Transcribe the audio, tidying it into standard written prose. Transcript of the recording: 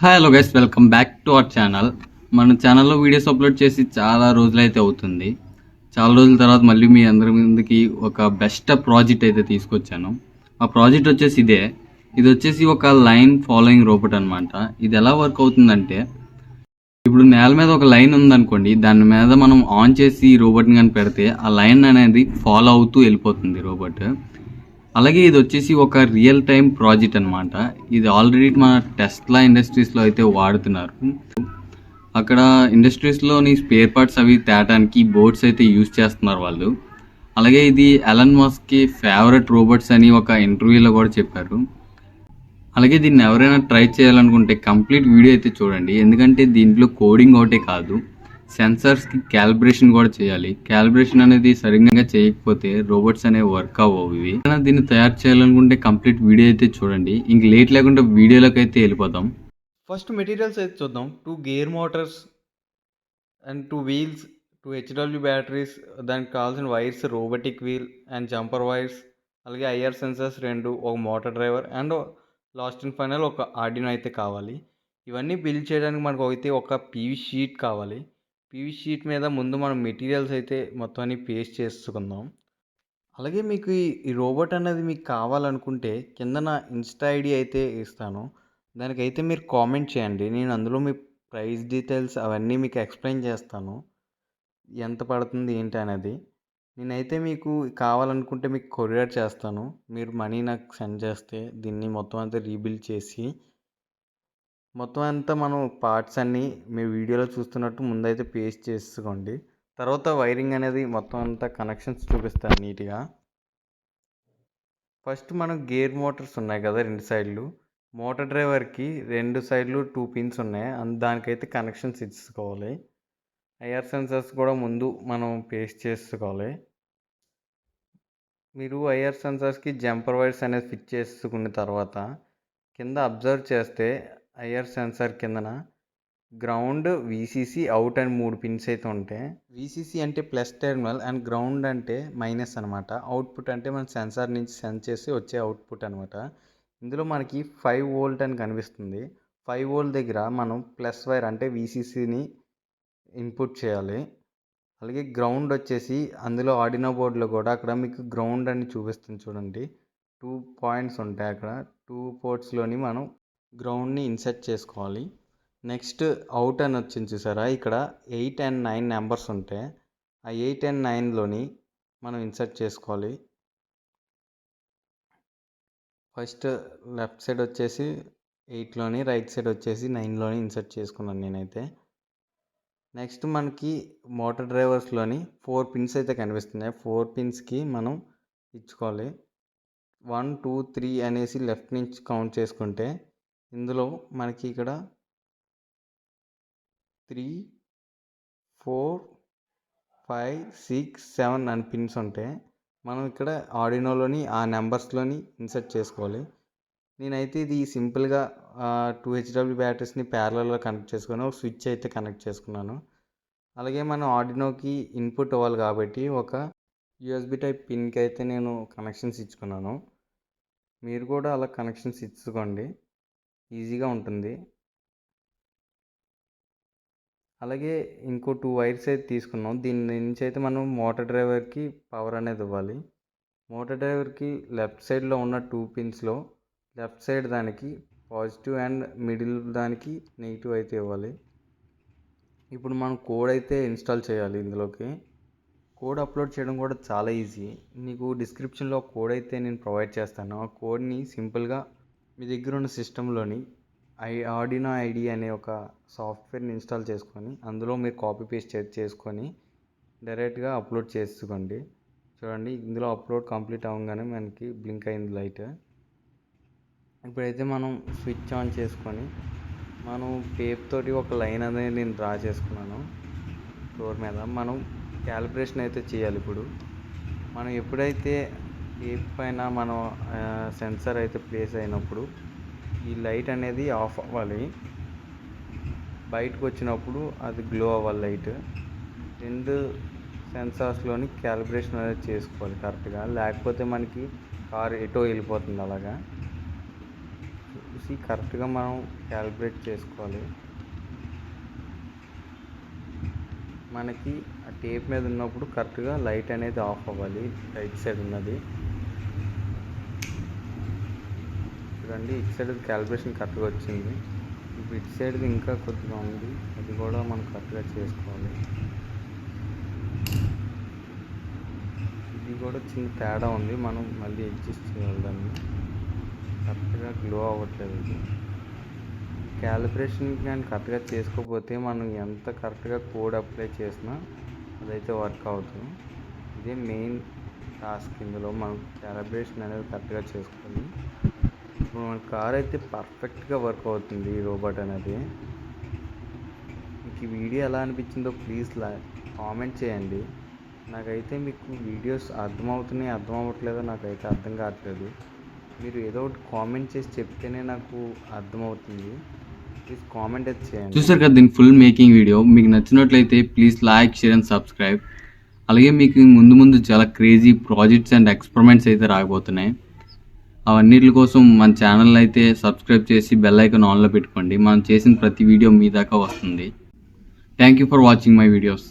Hi hello guys, welcome back to our channel. మన ఛానల్లో videos upload చేసి చాలా రోజులైతే అవుతుంది. చాలా రోజుల తర్వాత మళ్ళీ మీ అందరి ముందుకి ఒక బెస్ట్ ప్రాజెక్ట్ అయితే తీసుకొచ్చాను. ఆ ప్రాజెక్ట్ వచ్చేసి ఇది వచ్చేసి ఒక లైన్ ఫాలోయింగ్ రోబోట్ అనమాట. ఇది ఎలా వర్క్ అవుతుందంటే, ఇప్పుడు నేల మీద ఒక లైన్ ఉందనుకోండి, దాని మీద మనం ఆన్ చేసి ఈ రోబోట్ని కానీ పెడితే ఆ లైన్ అనేది ఫాలో అవుతూ వెళ్ళిపోతుంది రోబోట్. అలాగే ఇది వచ్చేసి ఒక రియల్ టైం ప్రాజెక్ట్ అనమాట. ఇది ఆల్రెడీ మన టెస్లా ఇండస్ట్రీస్లో అయితే వాడుతున్నారు. అక్కడ ఇండస్ట్రీస్లోని స్పేర్ పార్ట్స్ అవి తేటానికి బోట్స్ అయితే యూజ్ చేస్తున్నారు వాళ్ళు. అలాగే ఇది ఎలన్ మస్క్కి ఫేవరెట్ రోబోట్స్ అని ఒక ఇంటర్వ్యూలో కూడా చెప్పారు. అలాగే దీన్ని ఎవరైనా ట్రై చేయాలనుకుంటే కంప్లీట్ వీడియో అయితే చూడండి. ఎందుకంటే దీంట్లో కోడింగ్ ఒకటే కాదు, సెన్సార్స్కి క్యాలిబ్రేషన్ కూడా చేయాలి. క్యాలిబ్రేషన్ అనేది సరిగ్గా చేయకపోతే రోబోట్స్ అనేవి వర్క్ అవ్వవు. ఇవి దీన్ని తయారు చేయాలనుకుంటే కంప్లీట్ వీడియో అయితే చూడండి. ఇంక లేట్ లేకుండా వీడియోలోకి అయితే వెళ్ళిపోతాం. ఫస్ట్ మెటీరియల్స్ అయితే చూద్దాం. 2 gear motors and 2 wheels, 2 HW batteries, దానికి కావాల్సిన wires, robotic wheel and jumper wires, అలాగే ఐఆర్ సెన్సర్స్ 2, ఒక motor driver and last and final ఒక ఆర్డినో అయితే కావాలి. ఇవన్నీ బిల్డ్ చేయడానికి మనకు అయితే ఒక పీవీ షీట్ కావాలి. పీవీ షీట్ మీద ముందు మనం మెటీరియల్స్ అయితే మొత్తం అన్ని పేస్ట్ చేసుకుందాం. అలాగే మీకు ఈ రోబోట్ అనేది మీకు కావాలనుకుంటే కింద నా ఇన్స్టా ఐడి అయితే ఇస్తాను. దానికైతే మీరు కామెంట్ చేయండి. నేను అందులో మీ ప్రైస్ డీటెయిల్స్ అవన్నీ మీకు ఎక్స్ప్లెయిన్ చేస్తాను, ఎంత పడుతుంది ఏంటి అనేది. నేనైతే మీకు కావాలనుకుంటే మీకు కొరియర్ చేస్తాను. మీరు మనీ నాకు సెండ్ చేస్తే దీన్ని మొత్తం అంతా రీబిల్డ్ చేసి మొత్తం అంతా మనం పార్ట్స్ అన్నీ మీ వీడియోలో చూస్తున్నట్టు ముందైతే పేస్ట్ చేసుకోండి. తర్వాత వైరింగ్ అనేది మొత్తం అంతా కనెక్షన్స్ చూపిస్తాను నీట్గా. ఫస్ట్ మనం గేర్ మోటార్స్ ఉన్నాయి కదా, 2 సైడ్లు. మోటార్ డ్రైవర్కి 2 సైడ్లు 2 పిన్స్ ఉన్నాయి, దానికైతే కనెక్షన్స్ ఇచ్చుకోవాలి. ఐఆర్ సెన్సర్స్ కూడా ముందు మనం పేస్ట్ చేసుకోవాలి. మీరు ఐఆర్ సెన్సర్స్కి జంపర్ వైర్స్ అనేది ఫిట్ చేసుకున్న తర్వాత కింద అబ్జర్వ్ చేస్తే ఐఆర్ సెన్సార్ కిందన ground, VCC, out and 3 pins అయితే ఉంటాయి. వీసీసీ అంటే ప్లస్ టెర్మినల్ అండ్ గ్రౌండ్ అంటే మైనస్ అనమాట. అవుట్పుట్ అంటే మన సెన్సార్ నుంచి సెన్స్ చేసి వచ్చే అవుట్పుట్ అనమాట. ఇందులో మనకి 5 వోల్ట్ అని కనిపిస్తుంది. 5 వోల్ట్ దగ్గర మనం ప్లస్ వైర్ అంటే వీసీసీని ఇన్పుట్ చేయాలి. అలాగే గ్రౌండ్ వచ్చేసి అందులో ఆర్డినో బోర్డులో కూడా అక్కడ మీకు గ్రౌండ్ అని చూపిస్తుంది చూడండి. 2 పాయింట్స్ ఉంటాయి అక్కడ. 2 పోర్ట్స్లోని మనం గ్రౌండ్ని ఇన్సర్ట్ చేసుకోవాలి. నెక్స్ట్ అవుట్ అని వచ్చింది చూసారా, ఇక్కడ 8 అండ్ 9 నెంబర్స్ ఉంటాయి. ఆ 8 అండ్ 9లోని మనం ఇన్సర్ట్ చేసుకోవాలి. ఫస్ట్ లెఫ్ట్ సైడ్ వచ్చేసి 8లోని, రైట్ సైడ్ వచ్చేసి 9లోని ఇన్సర్ట్ చేసుకున్నాను నేనైతే. నెక్స్ట్ మనకి మోటార్ డ్రైవర్స్లోని 4 పిన్స్ అయితే కనిపిస్తున్నాయి. 4 పిన్స్కి మనం ఇచ్చుకోవాలి. 1 2 3 అనేసి లెఫ్ట్ నుంచి కౌంట్ చేసుకుంటే ఇందులో మనకి ఇక్కడ 3 4 5 6 7 అని పిన్స్ ఉంటాయి. మనం ఇక్కడ ఆర్డినోలోని ఆ నెంబర్స్లోని ఇన్సర్ట్ చేసుకోవాలి. నేనైతే ఇది సింపుల్గా 2 హెచ్డబ్ల్యూ బ్యాటరీస్ని ప్యారలల్లో కనెక్ట్ చేసుకొని ఒక స్విచ్ అయితే కనెక్ట్ చేసుకున్నాను. అలాగే మనం ఆర్డినోకి ఇన్పుట్ అవ్వాలి కాబట్టి ఒక యూఎస్బి టైప్ పిన్కి అయితే నేను కనెక్షన్స్ ఇచ్చుకున్నాను. మీరు కూడా అలా కనెక్షన్స్ ఇచ్చుకోండి, ఈజీగా ఉంటుంది. అలాగే ఇంకో 2 వైర్స్ అయితే తీసుకున్నాం. దీని నుంచి అయితే మనం మోటార్ డ్రైవర్కి పవర్ అనేది ఇవ్వాలి. మోటార్ డ్రైవర్కి లెఫ్ట్ సైడ్లో ఉన్న 2 పిన్స్లో లెఫ్ట్ సైడ్ దానికి పాజిటివ్ అండ్ మిడిల్ దానికి నెగిటివ్ అయితే ఇవ్వాలి. ఇప్పుడు మనం కోడ్ అయితే ఇన్స్టాల్ చేయాలి. ఇందులోకి కోడ్ అప్లోడ్ చేయడం కూడా చాలా ఈజీ. మీకు డిస్క్రిప్షన్లో కోడ్ అయితే నేను ప్రొవైడ్ చేస్తాను. ఆ కోడ్ని సింపుల్గా మీ దగ్గర ఉన్న సిస్టంలోని ఆర్డినో ఐడి అనే ఒక సాఫ్ట్వేర్ని ఇన్స్టాల్ చేసుకొని అందులో మీరు కాపీ పేస్ట్ చేసుకొని డైరెక్ట్గా అప్లోడ్ చేసుకోండి. చూడండి, ఇందులో అప్లోడ్ కంప్లీట్ అవ్వగానే మనకి బ్లింక్ అయింది లైట్. ఇప్పుడైతే మనం స్విచ్ ఆన్ చేసుకొని మనం టేప్ తోటి ఒక లైన్ అనేది నేను డ్రా చేసుకున్నాను ఫ్లోర్ మీద. మనం క్యాలిబ్రేషన్ అయితే చేయాలి. ఇప్పుడు మనం ఎప్పుడైతే టేప్ పైన మనం సెన్సార్ అయితే ప్లేస్ అయినప్పుడు ఈ లైట్ అనేది ఆఫ్ అవ్వాలి. బయటకు వచ్చినప్పుడు అది గ్లో అవ్వాలి లైట్. 2 సెన్సార్స్లోని క్యాలిబ్రేషన్ అనేది చేసుకోవాలి కరెక్ట్గా, లేకపోతే మనకి కార్ ఎటో వెళ్ళిపోతుంది. అలాగా చూసి కరెక్ట్గా మనం క్యాలిబ్రేట్ చేసుకోవాలి. మనకి ఆ టేప్ మీద ఉన్నప్పుడు కరెక్ట్గా లైట్ అనేది ఆఫ్ అవ్వాలి. రైట్ సైడ్ ఉన్నది చూడండి, ఇటు సైడ్ క్యాలిబ్రేషన్ కరెక్ట్గా వచ్చింది. ఇప్పుడు ఇటు సైడ్ది ఇంకా కొద్దిగా ఉంది, అది కూడా మనం కరెక్ట్గా చేసుకోవాలి. ఇది కూడా చిన్న తేడా ఉంది, మనం మళ్ళీ అడ్జస్ట్ చేయాలి దాన్ని. కరెక్ట్గా గ్లో అవ్వట్లేదు. ఇది క్యాలిబ్రేషన్ కానీ కరెక్ట్గా చేసుకోకపోతే మనం ఎంత కరెక్ట్గా కోడ్ అప్లై చేసినా అదైతే వర్క్ అవుతుంది. ఇదే మెయిన్ టాస్క్. ఇందులో మనం క్యాలిబ్రేషన్ అనేది కరెక్ట్గా చేసుకోవాలి. ఇప్పుడు మన కార్ అయితే పర్ఫెక్ట్గా వర్క్ అవుతుంది ఈ రోబోట్ అనేది. మీకు ఈ వీడియో ఎలా అనిపించిందో ప్లీజ్ కామెంట్ చేయండి. నాకైతే మీకు వీడియోస్ అర్థం అవ్వట్లేదో నాకైతే అర్థం కావట్లేదు. మీరు ఏదో ఒకటి కామెంట్ చేసి చెప్తేనే నాకు అర్థమవుతుంది. ప్లీజ్ కామెంట్ అయితే చేయండి. చూసారు కదా దీని ఫుల్ మేకింగ్ వీడియో. మీకు నచ్చినట్లయితే please like, share and subscribe. అలాగే మీకు ముందు చాలా క్రేజీ ప్రాజెక్ట్స్ అండ్ ఎక్స్పెరిమెంట్స్ అయితే రాకపోతున్నాయి. అవన్నిటి కోసం మన ఛానల్ అయితే సబ్స్క్రైబ్ చేసి బెల్ ఐకాన్ ఆన్లో పెట్టుకోండి. మనం చేసిన ప్రతి వీడియో మీ దాకా వస్తుంది. Thank you for watching my videos.